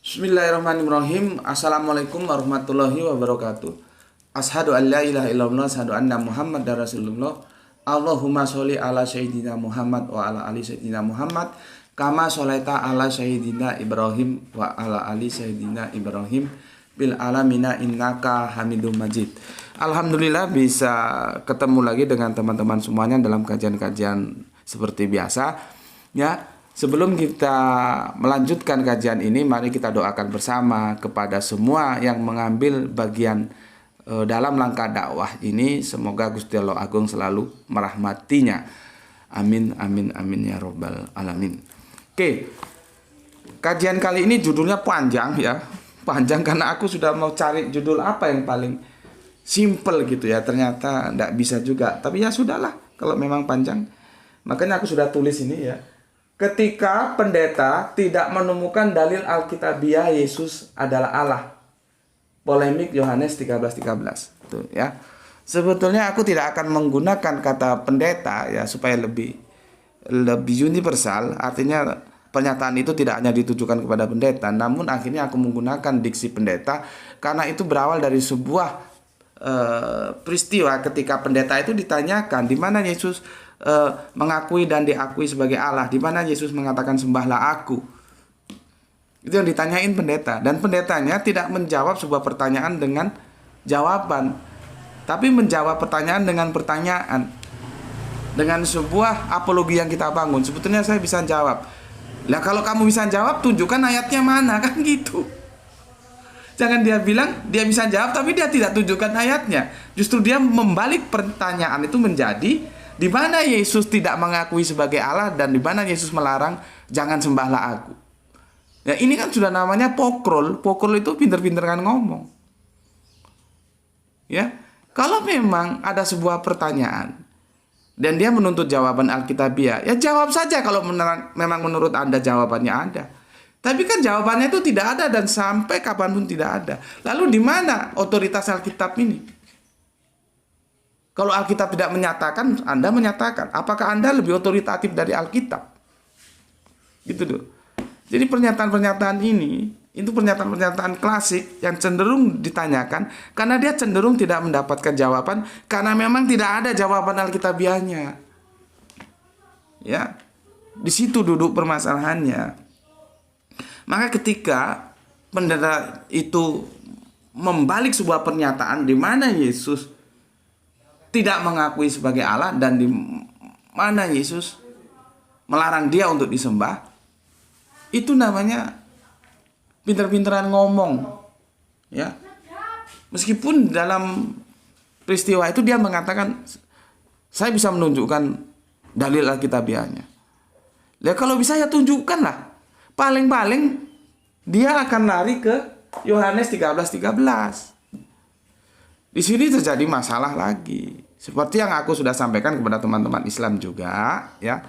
Bismillahirrahmanirrahim. Assalamualaikum warahmatullahi wabarakatuh. Ashadu an la ilaha illallah, ashadu anna Muhammad dan Rasulullah. Allahumma sholli ala sayyidina Muhammad wa ala ali sayyidina Muhammad kama sholaita ala sayyidina Ibrahim wa ala ali sayyidina Ibrahim bil alamina innaka Hamidum Majid. Alhamdulillah bisa ketemu lagi dengan teman-teman semuanya dalam kajian-kajian seperti biasa. Ya, sebelum kita melanjutkan kajian ini, mari kita doakan bersama kepada semua yang mengambil bagian dalam langkah dakwah ini. Semoga Gusti Allah Agung selalu merahmatinya. Amin, amin, amin ya robbal alamin. Oke, kajian kali ini judulnya panjang ya. Panjang karena aku sudah mau cari judul apa yang paling simple gitu ya. Ternyata tidak bisa juga. Tapi ya sudahlah, kalau memang panjang. Makanya aku sudah tulis ini ya. Ketika pendeta tidak menemukan dalil Alkitabiah Yesus adalah Allah. Polemik Yohanes 13:13. Tuh ya. Sebetulnya aku tidak akan menggunakan kata pendeta ya supaya lebih universal. Artinya pernyataan itu tidak hanya ditujukan kepada pendeta, namun akhirnya aku menggunakan diksi pendeta karena itu berawal dari sebuah peristiwa ketika pendeta itu ditanyakan di mana Yesus mengakui dan diakui sebagai Allah, di mana Yesus mengatakan sembahlah aku. Itu yang ditanyain pendeta, dan pendetanya tidak menjawab sebuah pertanyaan dengan jawaban, tapi menjawab pertanyaan dengan pertanyaan, dengan sebuah apologi yang kita bangun. Sebetulnya saya bisa jawab. Lah kalau kamu bisa jawab, tunjukkan ayatnya mana, kan gitu. Jangan dia bilang dia bisa jawab tapi dia tidak tunjukkan ayatnya. Justru dia membalik pertanyaan itu menjadi di mana Yesus tidak mengakui sebagai Allah dan di mana Yesus melarang jangan sembahlah aku. Ya ini kan sudah namanya pokrol. Pokrol itu pinter-pinter kan ngomong. Ya, kalau memang ada sebuah pertanyaan dan dia menuntut jawaban Alkitabiah, ya jawab saja kalau memang menurut Anda jawabannya ada. Tapi kan jawabannya itu tidak ada dan sampai kapanpun tidak ada. Lalu di mana otoritas Alkitab ini? Kalau Alkitab tidak menyatakan, Anda menyatakan. Apakah Anda lebih otoritatif dari Alkitab? Gitu tuh. Jadi pernyataan-pernyataan ini, itu pernyataan-pernyataan klasik yang cenderung ditanyakan karena dia cenderung tidak mendapatkan jawaban karena memang tidak ada jawaban Alkitabiahnya. Ya, di situ duduk permasalahannya. Maka ketika pendeta itu membalik sebuah pernyataan di mana Yesus tidak mengakui sebagai Allah dan di mana Yesus melarang dia untuk disembah, itu namanya pinter-pinteran ngomong. Ya. Meskipun dalam peristiwa itu dia mengatakan saya bisa menunjukkan dalil Alkitabiahnya. Ya kalau bisa ya tunjukkanlah. Paling-paling dia akan lari ke Yohanes 13:13. Di sini terjadi masalah lagi. Seperti yang aku sudah sampaikan kepada teman-teman Islam juga, ya.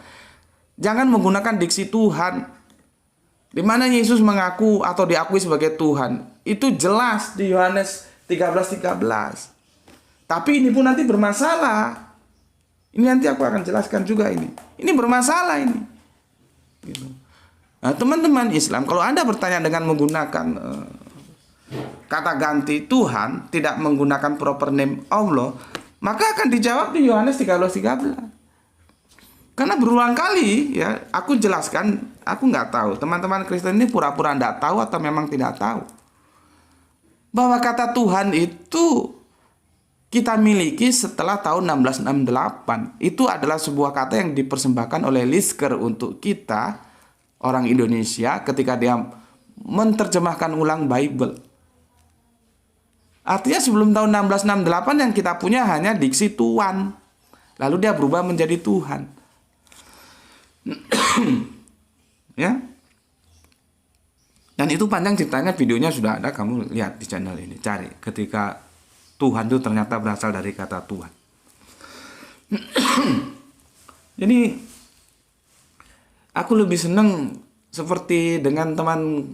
Jangan menggunakan diksi Tuhan. Di mana Yesus mengaku atau diakui sebagai Tuhan, itu jelas di Yohanes 13:13. Tapi ini pun nanti bermasalah. Ini nanti aku akan jelaskan juga ini. Ini bermasalah ini. Gitu. Nah, teman-teman Islam, kalau Anda bertanya dengan menggunakan kata ganti Tuhan, tidak menggunakan proper name Allah, maka akan dijawab di Yohanes 13:13. Karena berulang kali ya, aku jelaskan, aku nggak tahu. Teman-teman Kristen ini pura-pura nggak tahu atau memang tidak tahu. Bahwa kata Tuhan itu kita miliki setelah tahun 1668. Itu adalah sebuah kata yang dipersembahkan oleh Lisker untuk kita, orang Indonesia, ketika dia menerjemahkan ulang Bible. Artinya sebelum tahun 1668 yang kita punya hanya diksi Tuhan. Lalu dia berubah menjadi Tuhan. Ya. Dan itu panjang ceritanya, videonya sudah ada, kamu lihat di channel ini. Cari ketika Tuhan itu ternyata berasal dari kata Tuhan. Jadi aku lebih senang seperti dengan teman,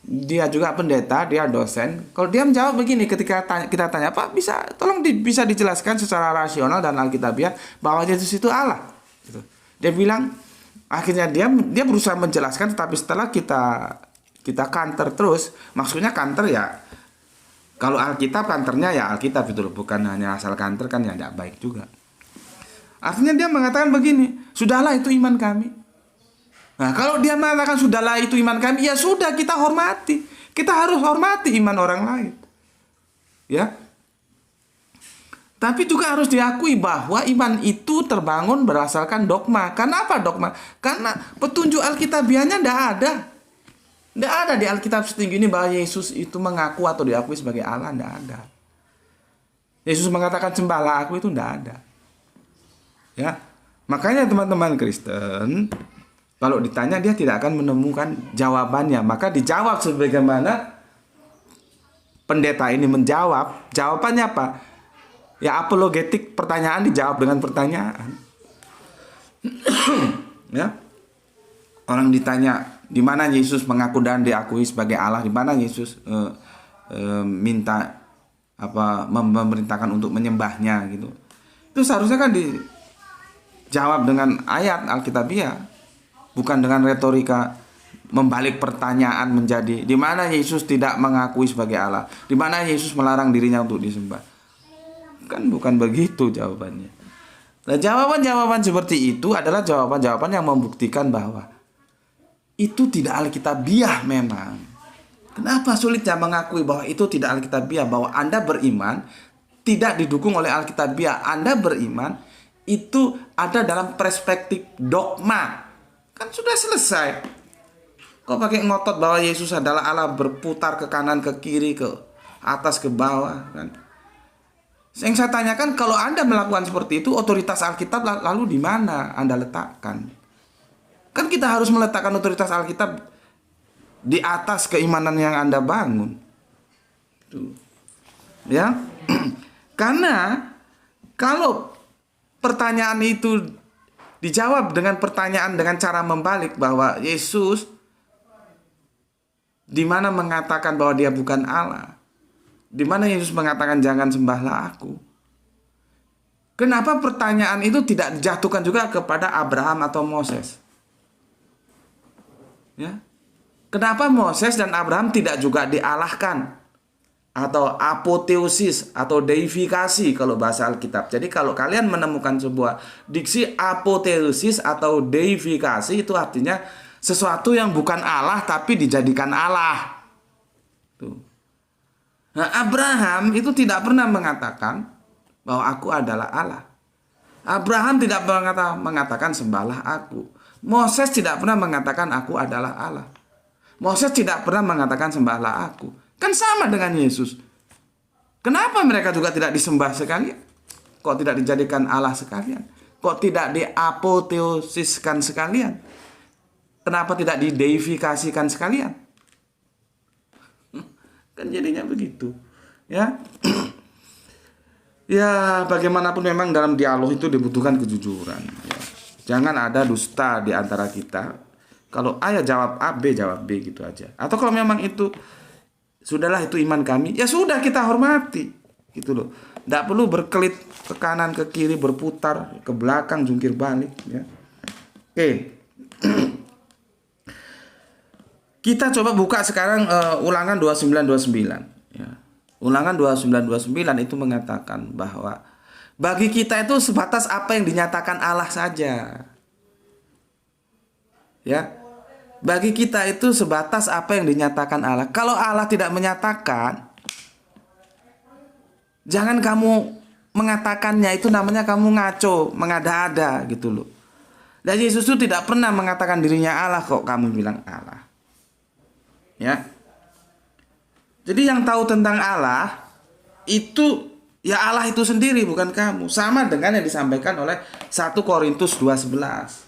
dia juga pendeta, dia dosen. Kalau dia menjawab begini ketika kita tanya, Pak bisa tolong bisa dijelaskan secara rasional dan Alkitabiah bahwa Yesus itu Allah. Gitu. Dia bilang, akhirnya dia berusaha menjelaskan, tetapi setelah kita kita kanter terus. Maksudnya kanter ya, kalau Alkitab kanternya ya Alkitab itu loh, bukan hanya asal kanter kan ya tidak baik juga. Artinya dia mengatakan begini, sudahlah itu iman kami. Nah kalau dia mengatakan sudahlah itu iman kami, ya sudah kita hormati. Kita harus hormati iman orang lain. Ya. Tapi juga harus diakui bahwa iman itu terbangun berdasarkan dogma. Kenapa dogma? Karena petunjuk Alkitabiahnya tidak ada. Tidak ada di Alkitab setinggi ini bahwa Yesus itu mengaku atau diakui sebagai Allah. Tidak ada. Yesus mengatakan sembahlah aku itu tidak ada. Ya, makanya teman-teman Kristen kalau ditanya dia tidak akan menemukan jawabannya. Maka dijawab sebagaimana pendeta ini menjawab. Jawabannya apa? Ya apologetik, pertanyaan dijawab dengan pertanyaan. Ya. Orang ditanya di mana Yesus mengaku dan diakui sebagai Allah, di mana Yesus minta memerintahkan untuk menyembahnya gitu. Itu seharusnya kan dijawab dengan ayat Alkitabiah, bukan dengan retorika membalik pertanyaan menjadi di mana Yesus tidak mengakui sebagai Allah, di mana Yesus melarang dirinya untuk disembah. Kan bukan begitu jawabannya. Nah, jawaban-jawaban seperti itu adalah jawaban-jawaban yang membuktikan bahwa itu tidak Alkitabiah memang. Kenapa sulitnya mengakui bahwa itu tidak Alkitabiah, bahwa Anda beriman tidak didukung oleh Alkitabiah. Anda beriman itu ada dalam perspektif dogma. Kan sudah selesai. Kok pakai ngotot bahwa Yesus adalah Allah, berputar ke kanan, ke kiri, ke atas, ke bawah kan? Yang saya tanyakan, kalau Anda melakukan seperti itu, otoritas Alkitab lalu di mana Anda letakkan? Kan kita harus meletakkan otoritas Alkitab di atas keimanan yang Anda bangun. Tuh. Ya. Karena kalau pertanyaan itu dijawab dengan pertanyaan dengan cara membalik bahwa Yesus di mana mengatakan bahwa dia bukan Allah, di mana Yesus mengatakan jangan sembahlah aku. Kenapa pertanyaan itu tidak dijatuhkan juga kepada Abraham atau Moses? Ya. Kenapa Moses dan Abraham tidak juga dialahkan atau apoteosis atau deifikasi kalau bahasa Alkitab. Jadi kalau kalian menemukan sebuah diksi apoteosis atau deifikasi, itu artinya sesuatu yang bukan Allah tapi dijadikan Allah. Tuh. Nah, Abraham itu tidak pernah mengatakan bahwa aku adalah Allah. Abraham tidak pernah mengatakan sembahlah aku. Moses tidak pernah mengatakan aku adalah Allah. Moses tidak pernah mengatakan sembahlah aku. Kan sama dengan Yesus. Kenapa mereka juga tidak disembah sekalian? Kok tidak dijadikan Allah sekalian? Kok tidak diapoteosiskan sekalian? Kenapa tidak dideifikasikan sekalian? Kan jadinya begitu. Ya. Ya, bagaimanapun memang dalam dialog itu dibutuhkan kejujuran. Ya. Jangan ada dusta di antara kita. Kalau A ya jawab A, B jawab B gitu aja. Atau kalau memang itu sudahlah itu iman kami, ya sudah kita hormati. Gitu loh. Tidak perlu berkelit ke kanan, ke kiri, berputar, ke belakang, jungkir balik. Ya. Oke. Kita coba buka sekarang Ulangan 2929. Ya. Ulangan 2929 itu mengatakan bahwa bagi kita itu sebatas apa yang dinyatakan Allah saja. Ya. Bagi kita itu sebatas apa yang dinyatakan Allah. Kalau Allah tidak menyatakan, jangan kamu mengatakannya, itu namanya kamu ngaco, mengada-ada gitu loh. Dan Yesus itu tidak pernah mengatakan dirinya Allah, kok kamu bilang Allah. Ya. Jadi yang tahu tentang Allah itu ya Allah itu sendiri, bukan kamu. Sama dengan yang disampaikan oleh 1 Korintus 2:11.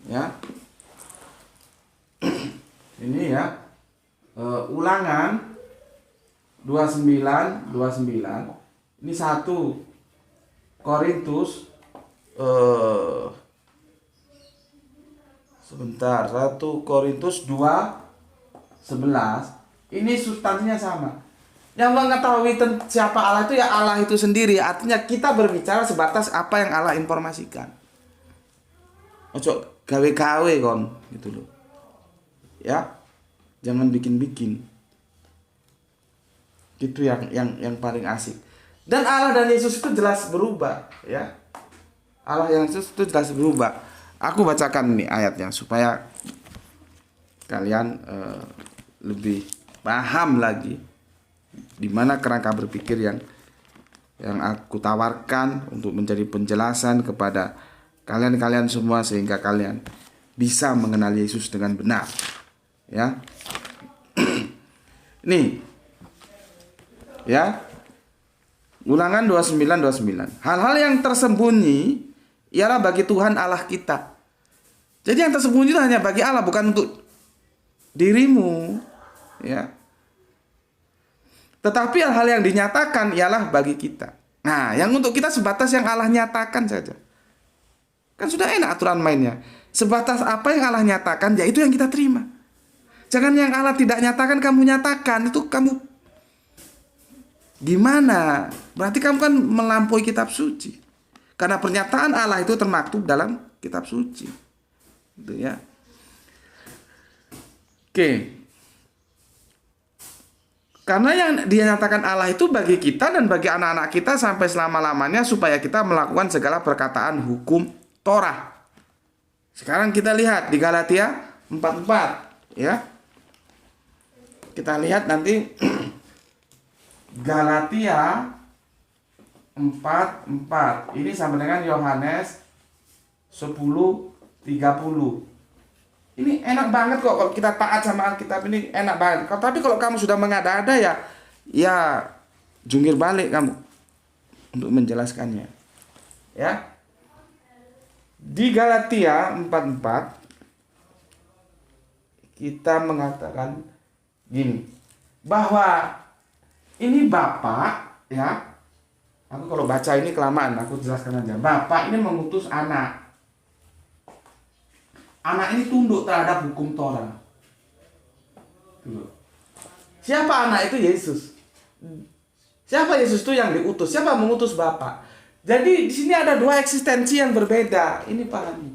Ya. Ini ya. Ulangan 29:29. Ini 1 Korintus sebentar, 1 Korintus 2:11. Ini substansinya sama. Yang mengetahui siapa Allah itu ya Allah itu sendiri. Artinya kita berbicara sebatas apa yang Allah informasikan. Ojo gawe-gawe kon gitu loh. Ya. Jangan bikin-bikin. Itu yang paling asik. Dan Allah dan Yesus itu jelas berubah, ya. Allah yang Yesus itu jelas berubah. Aku bacakan nih ayatnya supaya kalian lebih paham lagi di mana kerangka berpikir yang aku tawarkan untuk menjadi penjelasan kepada kalian semua sehingga kalian bisa mengenal Yesus dengan benar. Ya. Nih. Ya. Ulangan 29. Hal-hal yang tersembunyi ialah bagi Tuhan Allah kita. Jadi yang tersembunyi itu hanya bagi Allah, bukan untuk dirimu, ya. Tetapi hal-hal yang dinyatakan ialah bagi kita. Nah, yang untuk kita sebatas yang Allah nyatakan saja. Kan sudah enak aturan mainnya. Sebatas apa yang Allah nyatakan, ya itu yang kita terima. Jangan yang Allah tidak nyatakan kamu nyatakan, itu kamu gimana? Berarti kamu kan melampaui kitab suci. Karena pernyataan Allah itu termaktub dalam kitab suci. Gitu ya. Oke. Karena yang dia nyatakan Allah itu bagi kita dan bagi anak-anak kita sampai selama-lamanya supaya kita melakukan segala perkataan hukum Torah. Sekarang kita lihat di Galatia 4:4, ya. Kita lihat nanti Galatia 4:4. Ini sama dengan Yohanes 10:30. Ini enak banget kok kalau kita taat sama Alkitab, ini enak banget. Tapi kalau kamu sudah mengada-ada ya jungkir balik kamu untuk menjelaskannya. Ya. Di Galatia 4:4 kita mengatakan gini, bahwa ini Bapak, ya. Aku kalau baca ini kelamaan, aku jelaskan aja. Bapak ini mengutus anak. Anak ini tunduk terhadap hukum Torah. Siapa anak itu? Yesus. Siapa Yesus itu yang diutus? Siapa mengutus Bapa? Jadi di sini ada dua eksistensi yang berbeda. Ini pahami.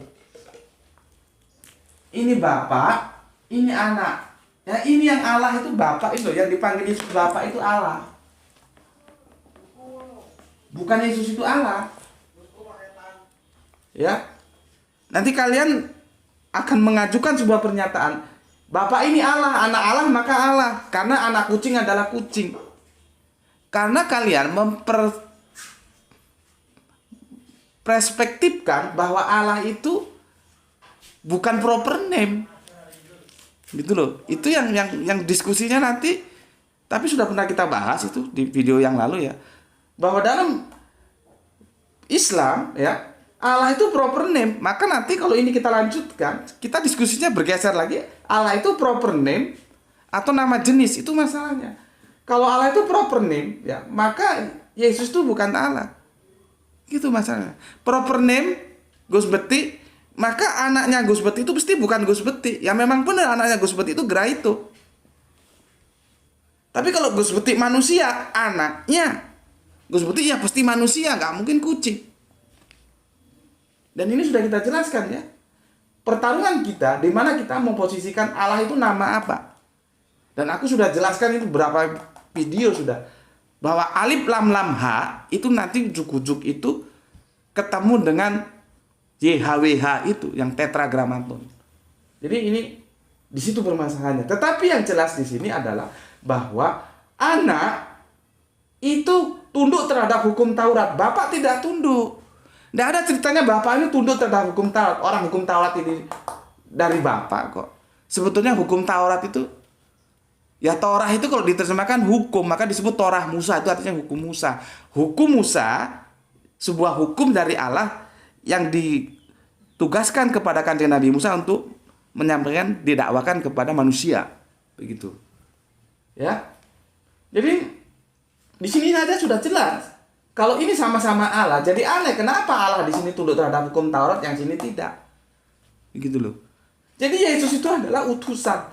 Ini Bapa, ini anak. Ya, ini yang Allah itu Bapa itu, yang dipanggil Yesus Bapa itu Allah. Bukan Yesus itu Allah. Ya. Nanti kalian akan mengajukan sebuah pernyataan, Bapak ini Allah, anak Allah maka Allah, karena anak kucing adalah kucing. Karena kalian memperspektifkan bahwa Allah itu bukan proper name, gitu loh. Itu yang diskusinya nanti, tapi sudah pernah kita bahas itu di video yang lalu ya, bahwa dalam Islam ya, Allah itu proper name. Maka nanti kalau ini kita lanjutkan, kita diskusinya bergeser lagi. Allah itu proper name atau nama jenis, itu masalahnya. Kalau Allah itu proper name, ya maka Yesus itu bukan Allah. Itu masalahnya. Proper name Gus Beti, maka anaknya Gus Beti itu pasti bukan Gus Beti. Ya memang benar anaknya Gus Beti itu Graito. Tapi kalau Gus Beti manusia, anaknya Gus Beti ya pasti manusia, nggak mungkin kucing. Dan ini sudah kita jelaskan ya. Pertarungan kita, di mana kita memposisikan Allah itu nama apa. Dan aku sudah jelaskan itu berapa video sudah. Bahwa alif lam lam ha itu nanti ujuk-ujuk itu ketemu dengan YHWH itu, yang tetragramaton. Jadi ini di situ permasalahannya. Tetapi yang jelas di sini adalah bahwa anak itu tunduk terhadap hukum Taurat. Bapak tidak tunduk. Tidak ada ceritanya Bapak ini tunduk terhadap hukum Taurat. Orang hukum Taurat ini dari Bapak kok. Sebetulnya hukum Taurat itu, ya Torah itu kalau diterjemahkan hukum, maka disebut Torah Musa. Itu artinya hukum Musa. Hukum Musa, sebuah hukum dari Allah yang ditugaskan kepada Kanjeng Nabi Musa untuk menyampaikan, didakwakan kepada manusia. Begitu. Ya. Jadi di sini saja sudah jelas. Kalau ini sama-sama Allah, jadi aneh kenapa Allah di sini tunduk terhadap hukum Taurat, yang sini tidak. Begitu loh. Jadi Yesus itu adalah utusan.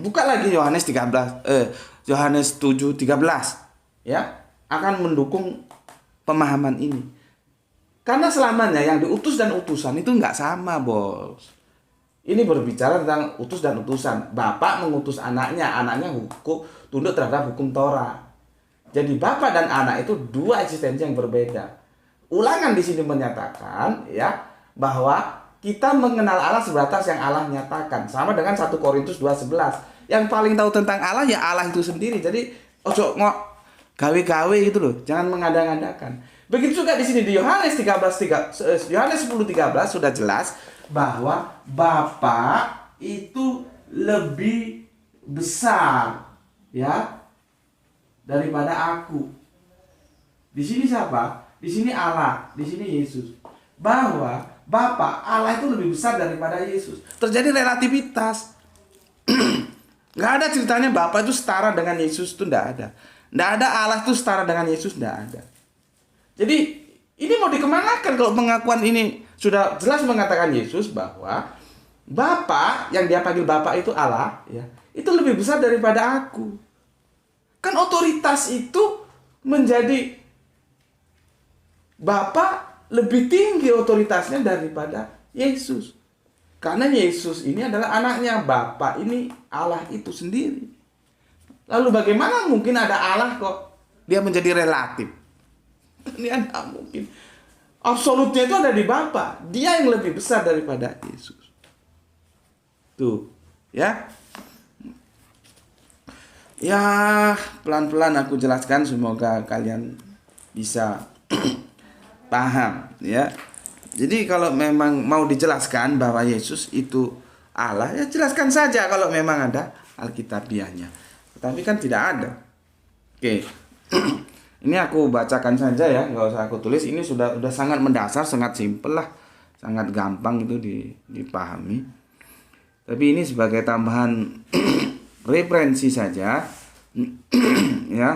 Buka lagi Yohanes 7:13, ya, akan mendukung pemahaman ini. Karena selamanya yang diutus dan utusan itu nggak sama, bos. Ini berbicara tentang utus dan utusan. Bapa mengutus anaknya, anaknya hukum tunduk terhadap hukum Torah. Jadi Bapa dan anak itu dua eksistensi yang berbeda. Ulangan di sini menyatakan ya bahwa kita mengenal Allah sebatas yang Allah nyatakan. Sama dengan 1 Korintus 2:11. Yang paling tahu tentang Allah ya Allah itu sendiri. Jadi ojo ngok gawe-gawe gitu loh. Jangan mengada-ngadakan. Begitu juga di sini di Yohanes 10:13 sudah jelas bahwa Bapa itu lebih besar ya daripada aku. Di sini siapa? Di sini Allah, di sini Yesus. Bahwa Bapa Allah itu lebih besar daripada Yesus. Terjadi relativitas. Nggak ada ceritanya Bapa itu setara dengan Yesus, itu nggak ada. Nggak ada Allah itu setara dengan Yesus, nggak ada. Jadi ini mau dikemanakan kalau pengakuan ini sudah jelas mengatakan Yesus bahwa Bapa yang dia panggil Bapa itu Allah ya, itu lebih besar daripada aku. Kan otoritas itu menjadi Bapa lebih tinggi otoritasnya daripada Yesus. Karena Yesus ini adalah anaknya, Bapa ini Allah itu sendiri. Lalu bagaimana mungkin ada Allah kok dia menjadi relatif? Ini tidak mungkin. Absolutnya itu ada di Bapa. Dia yang lebih besar daripada Yesus. Tuh, ya. Ya, pelan-pelan aku jelaskan, semoga kalian bisa paham, ya. Jadi kalau memang mau dijelaskan bahwa Yesus itu Allah, ya jelaskan saja kalau memang ada Alkitabiahnya. Tetapi kan tidak ada. Oke. Ini aku bacakan saja ya, nggak usah aku tulis. Ini sudah sangat mendasar, sangat simpel lah, sangat gampang itu dipahami. Tapi ini sebagai tambahan referensi saja, ya.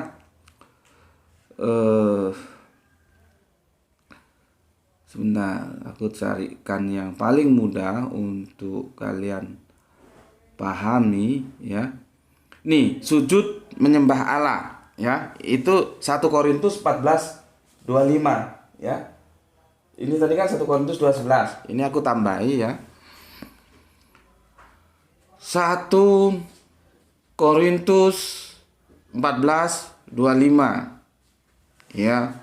Sebentar, aku carikan yang paling mudah untuk kalian pahami, ya. Nih, sujud menyembah Allah. Ya, itu 1 Korintus 14:25 ya. Ini tadi kan 1 Korintus 2:11. Ini aku tambahi ya. 1 Korintus 14:25 ya.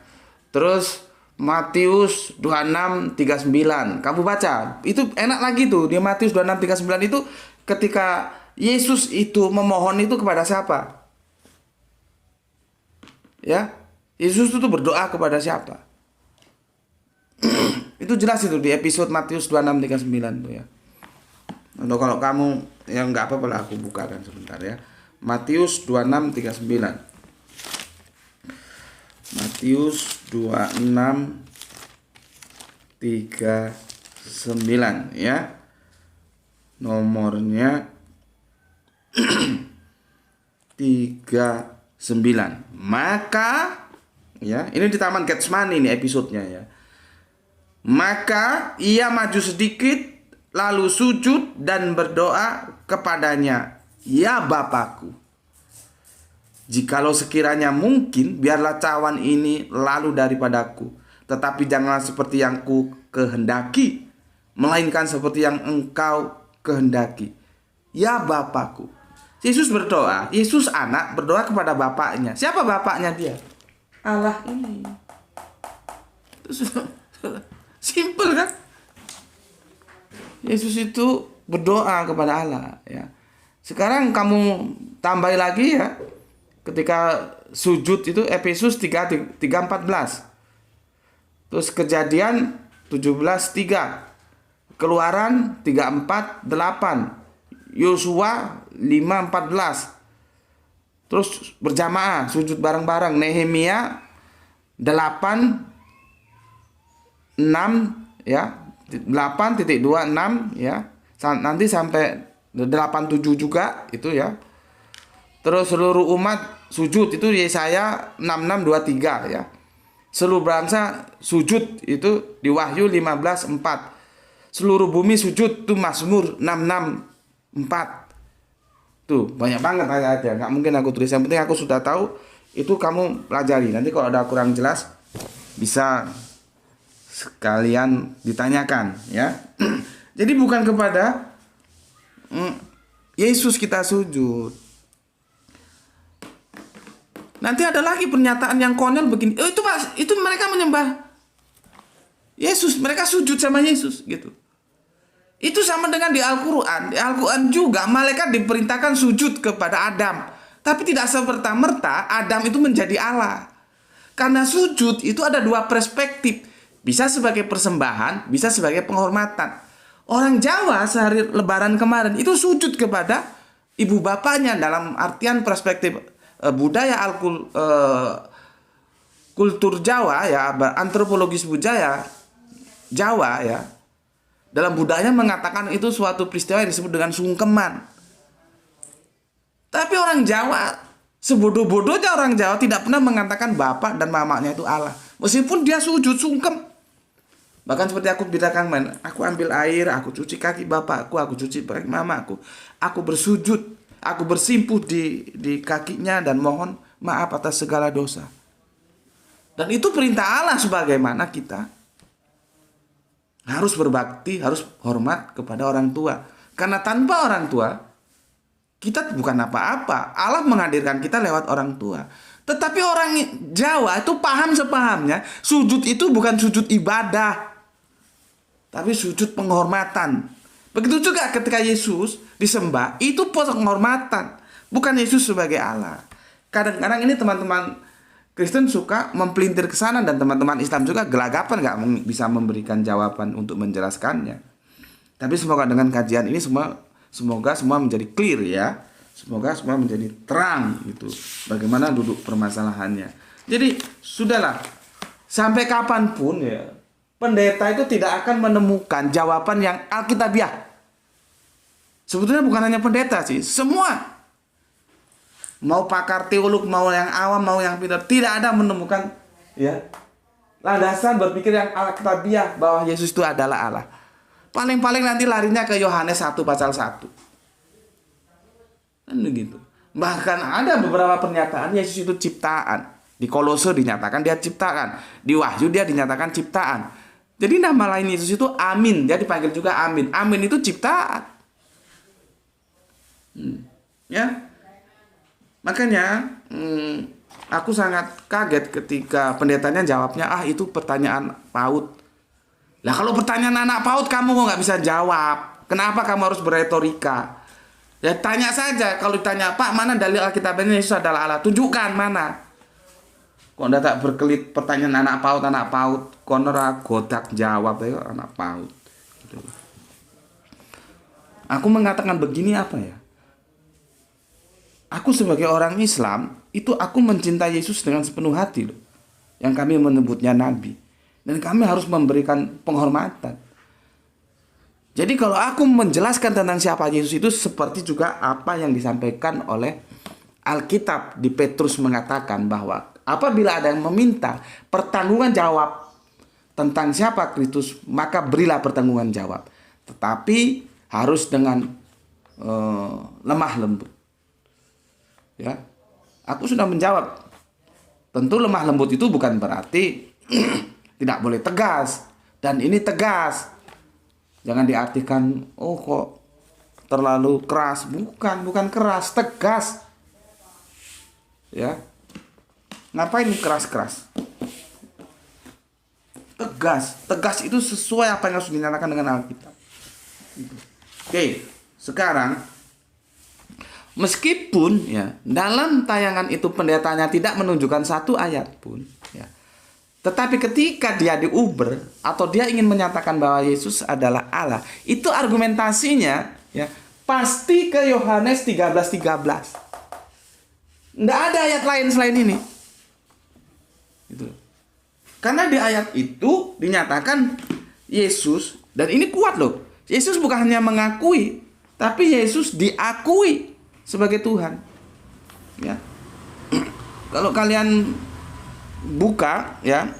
Terus Matius 26:39. Kamu baca. Itu enak lagi tuh. Di Matius 26:39 itu ketika Yesus itu memohon itu kepada siapa? Ya, Yesus itu berdoa kepada siapa? Itu jelas itu di episode Matius 26:39 tuh ya. Atau kalau kamu yang nggak apa-apa lah, aku bukakan sebentar ya. Matius 26:39. Matius 26:39 ya. Nomornya 39. Maka ya, ini di Taman Getsemani ini episodenya ya. Maka ia maju sedikit lalu sujud dan berdoa kepadanya, "Ya Bapakku, jikalau sekiranya mungkin, biarlah cawan ini lalu daripadaku, tetapi janganlah seperti yang ku kehendaki, melainkan seperti yang Engkau kehendaki. Ya Bapakku." Yesus berdoa, Yesus anak berdoa kepada bapaknya. Siapa bapaknya dia? Allah ini. Simple kan? Yesus itu berdoa kepada Allah ya. Sekarang kamu tambahi lagi ya. Ketika sujud itu Efesus 3:14. Terus Kejadian 17:3. Keluaran 3:4-8. Yosua 5:14. Terus berjamaah sujud bareng-bareng. Nehemia 8:6 ya. 8.26 ya. Nanti sampai 8:7 juga itu ya. Terus seluruh umat sujud itu Yesaya 66:23 ya. Seluruh bangsa sujud itu di Wahyu 15:4. Seluruh bumi sujud itu Mazmur 66:4. Tuh, banyak banget ayat-ayatnya. Nggak mungkin aku tulis. Yang penting aku sudah tahu, itu kamu pelajari. Nanti kalau ada kurang jelas, bisa sekalian ditanyakan ya. Jadi bukan kepada Yesus kita sujud. Nanti ada lagi pernyataan yang konyol begini. Oh, itu mereka menyembah Yesus, mereka sujud sama Yesus gitu. Itu sama dengan di Al-Quran. Di Al-Quran juga malaikat diperintahkan sujud kepada Adam. Tapi tidak serta-merta Adam itu menjadi Allah. Karena sujud itu ada dua perspektif. Bisa sebagai persembahan, bisa sebagai penghormatan. Orang Jawa sehari Lebaran kemarin itu sujud kepada ibu bapaknya dalam artian perspektif budaya kultur Jawa ya, antropologis budaya Jawa ya. Dalam budaya mengatakan itu suatu peristiwa yang disebut dengan sungkeman. Tapi orang Jawa, sebodoh-bodohnya orang Jawa tidak pernah mengatakan bapak dan mamanya itu Allah. Meskipun dia sujud sungkem. Bahkan seperti aku bilang, aku ambil air, aku cuci kaki bapakku, aku cuci kaki mamaku. Aku bersujud, aku bersimpuh di kakinya dan mohon maaf atas segala dosa. Dan itu perintah Allah sebagaimana kita harus berbakti, harus hormat kepada orang tua. Karena tanpa orang tua, kita bukan apa-apa. Allah menghadirkan kita lewat orang tua. Tetapi orang Jawa itu paham sepahamnya, sujud itu bukan sujud ibadah, tapi sujud penghormatan. Begitu juga ketika Yesus disembah, itu penghormatan, bukan Yesus sebagai Allah. Kadang-kadang ini teman-teman Kristen suka mempelintir ke sana, dan teman-teman Islam juga gelagapan nggak bisa memberikan jawaban untuk menjelaskannya. Tapi semoga dengan kajian ini semoga semua menjadi clear ya. Semoga semua menjadi terang gitu. Bagaimana duduk permasalahannya. Jadi sudahlah, sampai kapanpun ya, pendeta itu tidak akan menemukan jawaban yang alkitabiah. Sebetulnya bukan hanya pendeta sih, semua. Mau pakar teolog, mau yang awam, mau yang pintar, tidak ada menemukan ya landasan berpikir yang alkitabiah bahwa Yesus itu adalah Allah. Paling-paling nanti larinya ke Yohanes 1 pasal 1. Kan begitu. Bahkan ada beberapa pernyataan Yesus itu ciptaan. Di Kolose dinyatakan dia ciptaan, di Wahyu dia dinyatakan ciptaan. Jadi nama lain Yesus itu Amin, dia dipanggil juga Amin. Amin itu ciptaan. Ya. Makanya aku sangat kaget ketika pendetanya jawabnya, itu pertanyaan PAUD. Lah kalau pertanyaan anak PAUD kamu kok nggak bisa jawab? Kenapa kamu harus berretorika? Ya tanya saja, kalau ditanya, Pak mana dalil Alkitabnya Yesus adalah Allah? Tunjukkan mana. Kok anda tak berkelit pertanyaan anak PAUD. Konora godak jawab ya anak PAUD. Gitu. Aku mengatakan begini apa ya? Aku sebagai orang Islam, itu aku mencintai Yesus dengan sepenuh hati loh. Yang kami menyebutnya Nabi. Dan kami harus memberikan penghormatan. Jadi kalau aku menjelaskan tentang siapa Yesus itu seperti juga apa yang disampaikan oleh Alkitab. Di Petrus mengatakan bahwa apabila ada yang meminta pertanggungan jawab tentang siapa Kristus, maka berilah pertanggungan jawab. Tetapi harus dengan lemah lembut. Ya, aku sudah menjawab. Tentu lemah lembut itu bukan berarti tidak boleh tegas. Dan ini tegas. Jangan diartikan, kok terlalu keras. Bukan keras, tegas. Ya, ngapain keras-keras? Tegas itu sesuai apa yang harus dinyatakan dengan Alkitab. Oke, sekarang meskipun ya dalam tayangan itu pendetanya tidak menunjukkan satu ayat pun ya, tetapi ketika dia diuber atau dia ingin menyatakan bahwa Yesus adalah Allah, itu argumentasinya ya pasti ke Yohanes 13:13. Nggak ada ayat lain selain ini. Itu. Karena di ayat itu dinyatakan Yesus, dan ini kuat loh. Yesus bukan hanya mengakui, tapi Yesus diakui sebagai Tuhan. Ya. Kalau kalian buka ya,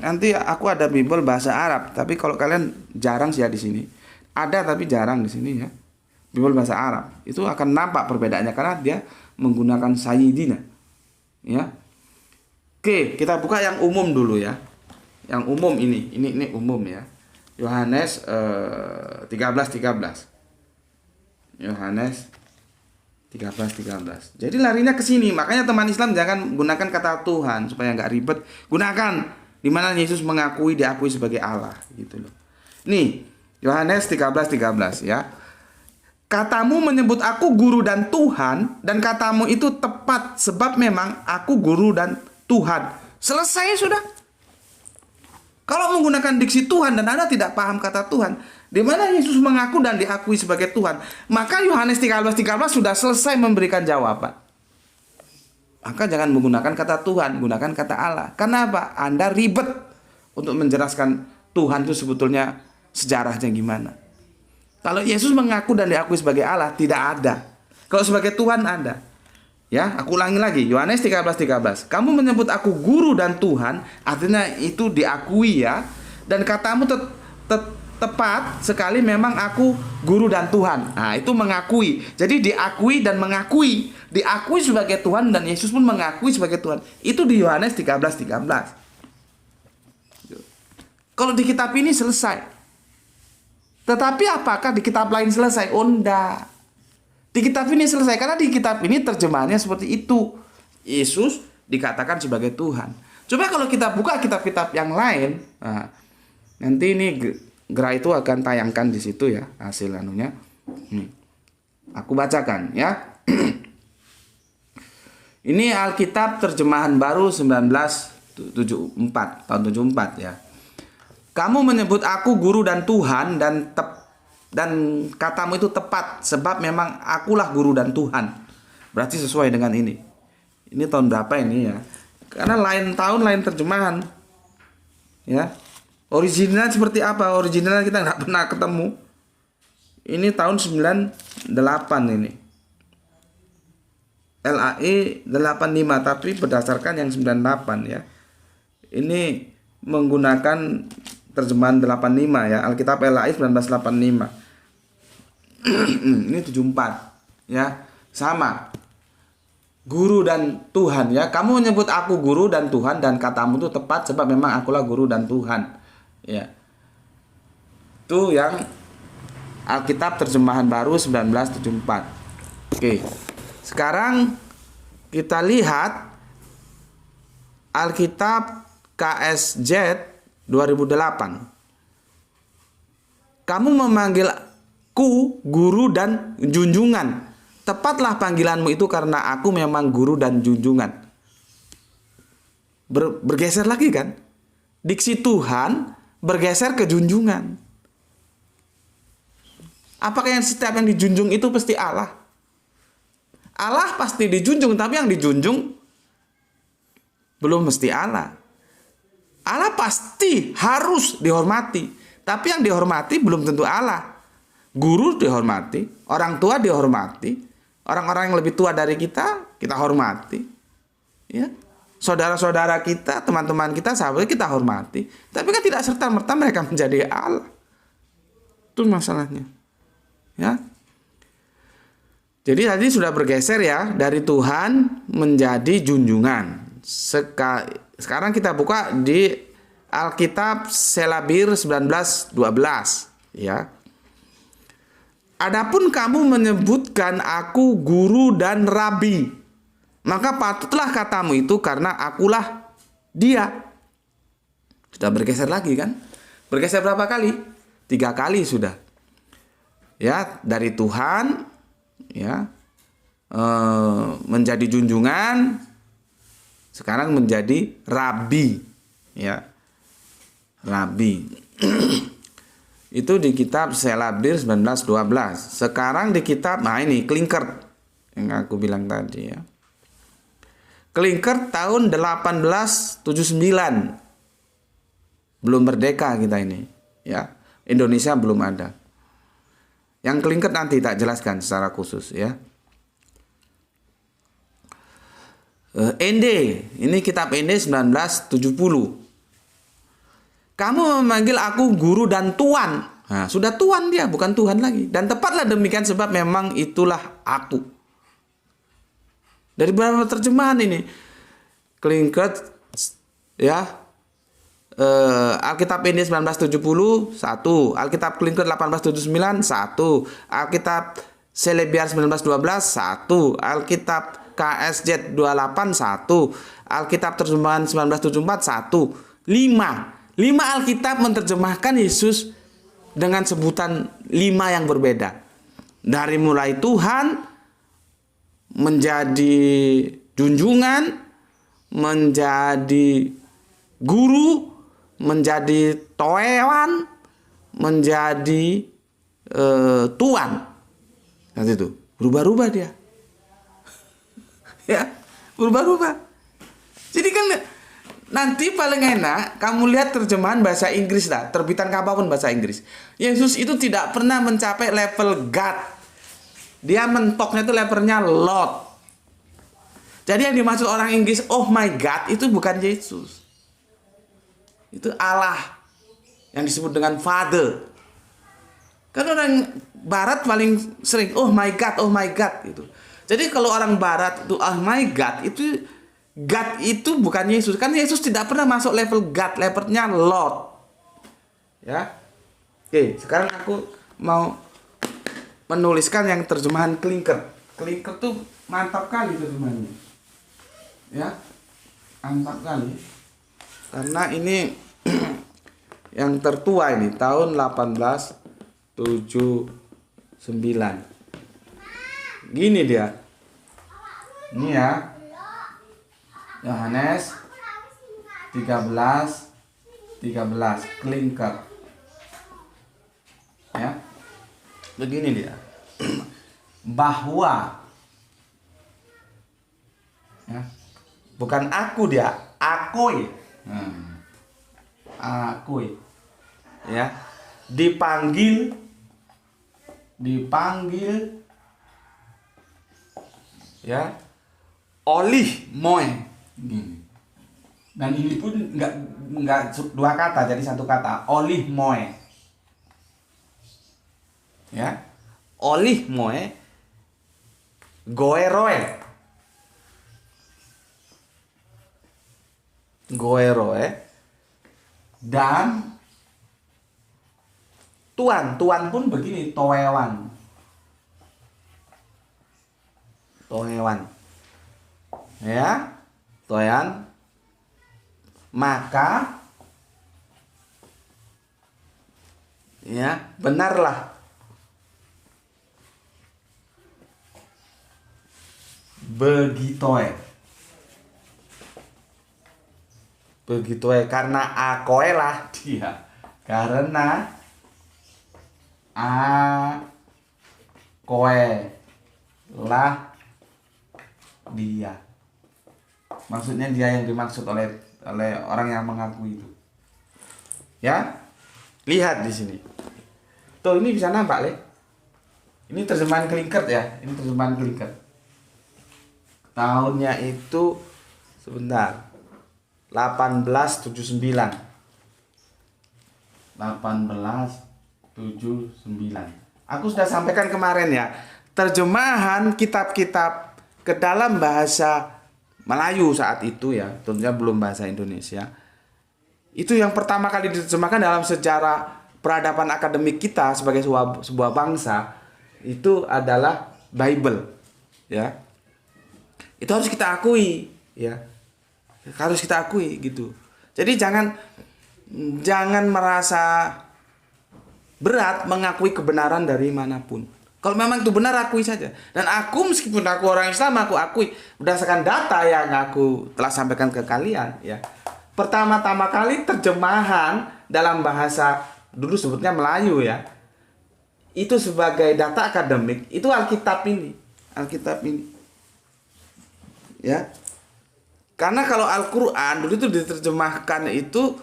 nanti aku ada Bible bahasa Arab, tapi kalau kalian jarang sih ya di sini. Ada tapi jarang di sini ya. Bible bahasa Arab. Itu akan nampak perbedaannya karena dia menggunakan Sayyidina. Ya. Oke, kita buka yang umum dulu ya. Yang umum ini umum ya. Yohanes 13:13. Yohanes 13:13. Jadi larinya ke sini. Makanya teman Islam jangan gunakan kata Tuhan supaya nggak ribet. Gunakan di mana Yesus diakui sebagai Allah gitu loh. Nih, Yohanes 13:13 ya. Katamu menyebut aku guru dan Tuhan, dan katamu itu tepat sebab memang aku guru dan Tuhan. Selesai sudah. Kalau menggunakan diksi Tuhan dan Anda tidak paham kata Tuhan, di mana Yesus mengaku dan diakui sebagai Tuhan, maka Yohanes 13:13 sudah selesai memberikan jawaban. Maka jangan menggunakan kata Tuhan, gunakan kata Allah. Kenapa? Anda ribet untuk menjelaskan Tuhan itu sebetulnya sejarahnya gimana. Kalau Yesus mengaku dan diakui sebagai Allah, tidak ada. Kalau sebagai Tuhan ada. Ya, aku ulangi lagi. Yohanes 13:13. Kamu menyebut aku guru dan Tuhan, artinya itu diakui ya. Dan katamu tepat sekali, memang aku guru dan Tuhan. Nah, itu mengakui. Jadi diakui dan mengakui. Diakui sebagai Tuhan dan Yesus pun mengakui sebagai Tuhan. Itu di Yohanes 13:13. Kalau di kitab ini selesai. Tetapi apakah di kitab lain selesai? Oh, enggak. Di kitab ini selesai, karena di kitab ini terjemahannya seperti itu. Yesus dikatakan sebagai Tuhan. Coba kalau kita buka kitab-kitab yang lain, nah, nanti ini Gra itu akan tayangkan di situ ya hasil anunya. Aku bacakan ya. Ini Alkitab terjemahan baru 1974 tahun 74 ya. Kamu menyebut aku guru dan Tuhan, dan katamu itu tepat sebab memang akulah guru dan Tuhan. Berarti sesuai dengan ini. Ini tahun berapa ini ya? Karena lain tahun lain terjemahan. Ya. Original seperti apa? Original kita nggak pernah ketemu. Ini tahun 98 ini. LAI 85, tapi berdasarkan yang 98 ya. Ini menggunakan terjemahan 85 ya, Alkitab LAI 1985. Ini 74 ya, sama. Guru dan Tuhan ya. Kamu menyebut aku guru dan Tuhan, dan katamu itu tepat sebab memang akulah guru dan Tuhan. Ya. Itu yang Alkitab terjemahan baru 1974. Oke. Sekarang kita lihat Alkitab KSJ 2008. Kamu memanggilku guru dan junjungan. Tepatlah panggilanmu itu karena aku memang guru dan junjungan. Bergeser lagi kan? Diksi Tuhan bergeser ke junjungan. Apakah yang setiap yang dijunjung itu pasti Allah? Allah pasti dijunjung, tapi yang dijunjung belum mesti Allah. Allah pasti harus dihormati, tapi yang dihormati belum tentu Allah. Guru dihormati, orang tua dihormati, orang-orang yang lebih tua dari kita hormati, ya. Saudara-saudara kita, teman-teman kita, sahabat kita hormati. Tapi kan tidak serta-merta mereka menjadi Allah. Itu masalahnya, ya. Jadi tadi sudah bergeser ya, dari Tuhan menjadi junjungan. Sekarang kita buka di Alkitab Selabir 19:12 ya. Adapun kamu menyebutkan aku guru dan rabi, maka patutlah katamu itu karena akulah dia. Sudah bergeser lagi kan? Bergeser berapa kali? 3 kali sudah. Ya, dari Tuhan ya menjadi junjungan, sekarang menjadi rabi ya. Rabi. Itu di kitab Selabir 19:12. Sekarang di kitab, nah ini Klinkert yang aku bilang tadi ya. Klinkert tahun 1879. Belum merdeka kita ini ya. Indonesia belum ada. Yang Klinkert nanti tak jelaskan secara khusus ya. Ende, ini kitab Ende 1970. Kamu memanggil aku guru dan tuan. Nah, sudah tuan dia, bukan Tuhan lagi. Dan tepatlah demikian sebab memang itulah aku. Dari beberapa terjemahan ini. Klinkert ya. Alkitab Ende 1970 1, Alkitab Klinkert 1879 1, Alkitab Selebiar 1912 1, Alkitab KSZ 28 1, Alkitab terjemahan 1974 1, 5 Alkitab menerjemahkan Yesus dengan sebutan 5 yang berbeda. Dari mulai Tuhan, menjadi junjungan, menjadi guru, menjadi toewan, menjadi tuan. Nanti itu berubah-ubah dia. Ya, berubah-ubah. Jadi kan nanti paling enak kamu lihat terjemahan bahasa Inggris lah, terbitan apapun bahasa Inggris. Yesus itu tidak pernah mencapai level God. Dia mentoknya itu levelnya Lord. Jadi yang dimaksud orang Inggris, oh my God, itu bukan Yesus. Itu Allah yang disebut dengan Father. Kan orang Barat paling sering, oh my God gitu. Jadi kalau orang Barat itu oh my God, itu God itu bukan Yesus. Kan Yesus tidak pernah masuk level God, levelnya Lord. Ya. Oke, sekarang aku mau menuliskan yang terjemahan Klinker. Klinker tuh mantap kali terjemahannya. Ya. Mantap kali. Karena ini yang tertua ini tahun 1879. Gini dia. Ini ya. Yohanes 13 Klinker. Ya. Begini dia. Bahwa ya. Bukan aku dia, akoi. Akoi. Ya. Dipanggil ya olih moe. Dan ini pun enggak dua kata, jadi satu kata, olih moe. Ya. Olih moe goeroe dan tuan pun begini, toewan. Ya, toewan. Maka ya, benarlah. Begitoe karena akoe lah dia. Karena akoe lah dia. Maksudnya dia yang dimaksud oleh orang yang mengaku itu. Ya. Lihat di sini. Tuh, ini bisa nampak, Le. Ini terjemahan Klinker ya. Ini terjemahan Klinker. Tahunnya itu sebentar. 1879. Aku sudah sampaikan kemarin ya. Terjemahan kitab-kitab ke dalam bahasa Melayu saat itu ya, tentunya belum bahasa Indonesia. Itu yang pertama kali diterjemahkan dalam sejarah peradaban akademik kita sebagai sebuah bangsa, itu adalah Bible, ya. Itu harus kita akui, ya. Harus kita akui gitu. Jadi jangan merasa berat mengakui kebenaran dari manapun. Kalau memang itu benar, akui saja. Dan aku, meskipun aku orang Islam, aku akui berdasarkan data yang aku telah sampaikan ke kalian, ya. Pertama-tama kali terjemahan dalam bahasa dulu sebutnya Melayu, ya. Itu sebagai data akademik, itu Alkitab ini. Ya. Karena kalau Al-Qur'an dulu itu diterjemahkan itu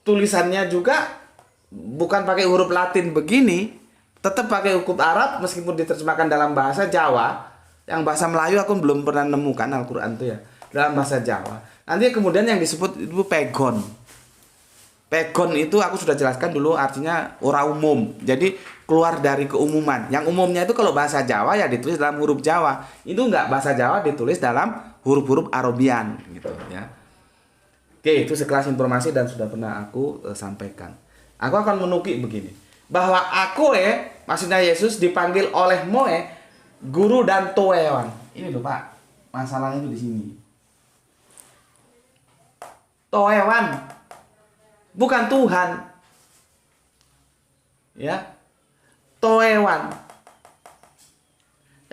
tulisannya juga bukan pakai huruf Latin begini, tetap pakai huruf Arab meskipun diterjemahkan dalam bahasa Jawa. Yang bahasa Melayu aku belum pernah nemukan Al-Qur'an itu ya, dalam bahasa Jawa. Nanti kemudian yang disebut itu pegon. Pegon itu aku sudah jelaskan dulu, artinya ora umum. Jadi keluar dari keumuman. Yang umumnya itu kalau bahasa Jawa ya ditulis dalam huruf Jawa. Itu enggak, bahasa Jawa ditulis dalam huruf-huruf Arabian gitu ya. Oke, itu sekelas informasi dan sudah pernah aku sampaikan. Aku akan menukik begini. bahwa Akoe, maksudnya Yesus dipanggil oleh Moe, guru dan Toewan. Ini loh Pak, masalahnya itu di sini. Toewan, bukan Tuhan. Ya, Toewan.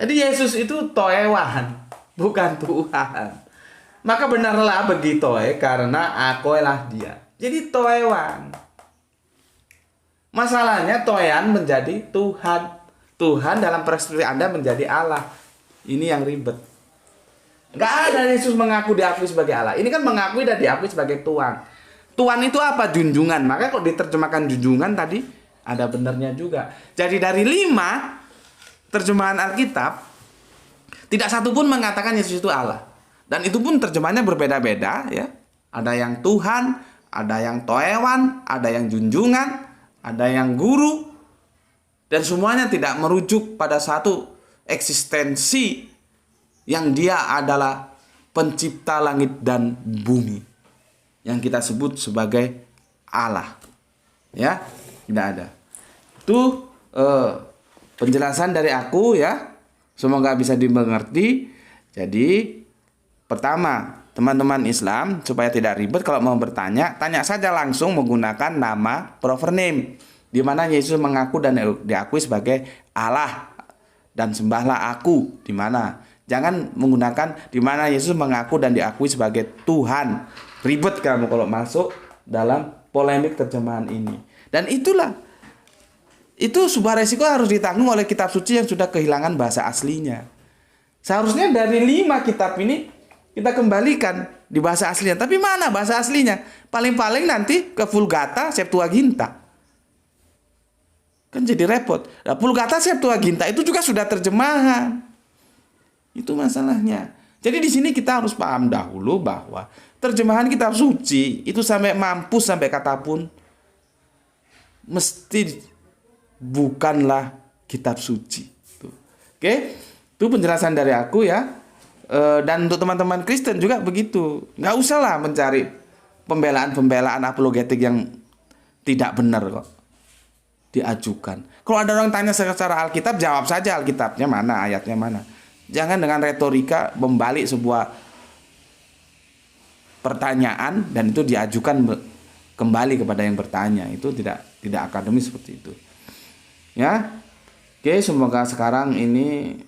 Jadi Yesus itu Toewan, bukan Tuhan. Maka benarlah begitu karena Akoe lah dia. Jadi Toewan. Masalahnya Toewan menjadi Tuhan. Tuhan dalam perspektif Anda menjadi Allah. Ini yang ribet. Nggak ada Yesus mengaku diakui sebagai Allah. Ini kan mengakui dan diakui sebagai Tuhan. Tuhan itu apa? Junjungan. Maka kalau diterjemahkan junjungan tadi ada benernya juga. Jadi dari 5 terjemahan Alkitab, tidak satu pun mengatakan Yesus itu Allah. Dan itu pun terjemahannya berbeda-beda ya. Ada yang Tuhan, ada yang Toewan, ada yang junjungan, ada yang guru. Dan semuanya tidak merujuk pada satu eksistensi yang dia adalah pencipta langit dan bumi. Yang kita sebut sebagai Allah. Ya, tidak ada. Itu penjelasan dari aku ya. Semoga bisa dimengerti. Jadi pertama, teman-teman Islam supaya tidak ribet kalau mau bertanya, tanya saja langsung menggunakan nama proper name, di mana Yesus mengaku dan diakui sebagai Allah dan sembahlah aku, di mana. Jangan menggunakan di mana Yesus mengaku dan diakui sebagai Tuhan. Ribet kamu kalau masuk dalam polemik terjemahan ini. Dan itulah, itu sebuah resiko harus ditanggung oleh kitab suci yang sudah kehilangan bahasa aslinya. Seharusnya dari 5 kitab ini kita kembalikan di bahasa aslinya. Tapi mana bahasa aslinya? Paling-paling nanti ke Vulgata, Septuaginta. Kan jadi repot. Nah, Vulgata, Septuaginta itu juga sudah terjemahan. Itu masalahnya. Jadi di sini kita harus paham dahulu bahwa terjemahan kitab suci itu sampai mampus sampai kata pun mesti bukanlah kitab suci. Oke? Itu penjelasan dari aku ya. Dan untuk teman-teman Kristen juga begitu. Nggak usah lah mencari pembelaan-pembelaan apologetik yang tidak benar kok diajukan. Kalau ada orang tanya secara Alkitab, jawab saja Alkitabnya mana, ayatnya mana. Jangan dengan retorika membalik sebuah pertanyaan dan itu diajukan kembali kepada yang bertanya. Itu tidak akademis seperti itu. Ya. Oke, semoga sekarang ini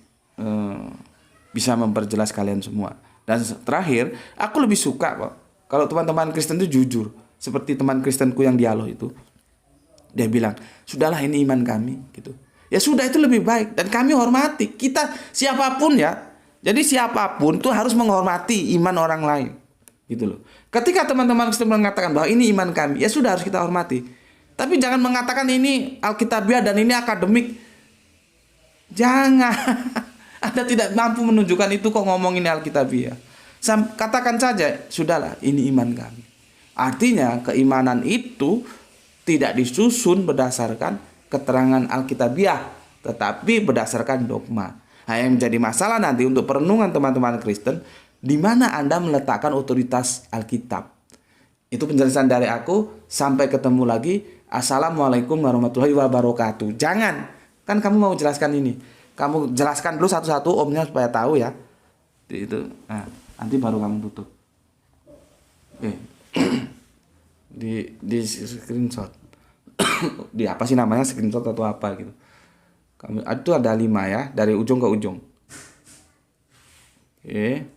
bisa memperjelas kalian semua. Dan terakhir, aku lebih suka kok kalau teman-teman Kristen itu jujur. Seperti teman Kristenku yang dialog itu. Dia bilang, sudahlah ini iman kami gitu. Ya sudah, itu lebih baik. Dan kami hormati. Kita siapapun ya. Jadi siapapun tuh harus menghormati iman orang lain. Gitu loh. Ketika teman-teman Kristen mengatakan bahwa ini iman kami, ya sudah harus kita hormati. Tapi jangan mengatakan ini Alkitabiah dan ini akademik. Jangan. Anda tidak mampu menunjukkan itu kok ngomong ini Alkitabiah. Katakan saja, sudahlah ini iman kami. Artinya keimanan itu tidak disusun berdasarkan keterangan Alkitabiah, tetapi berdasarkan dogma. Nah, yang menjadi masalah nanti untuk perenungan teman-teman Kristen, di mana Anda meletakkan otoritas Alkitab. Itu penjelasan dari aku. Sampai ketemu lagi. Assalamualaikum warahmatullahi wabarakatuh. Jangan, kan kamu mau jelaskan ini. Kamu jelaskan dulu satu-satu omnya supaya tahu ya. Itu. Nah, nanti baru kamu tutup. Oke. di screenshot. Di apa sih namanya, screenshot atau apa gitu. Kamu itu ada 5 ya, dari ujung ke ujung. Oke.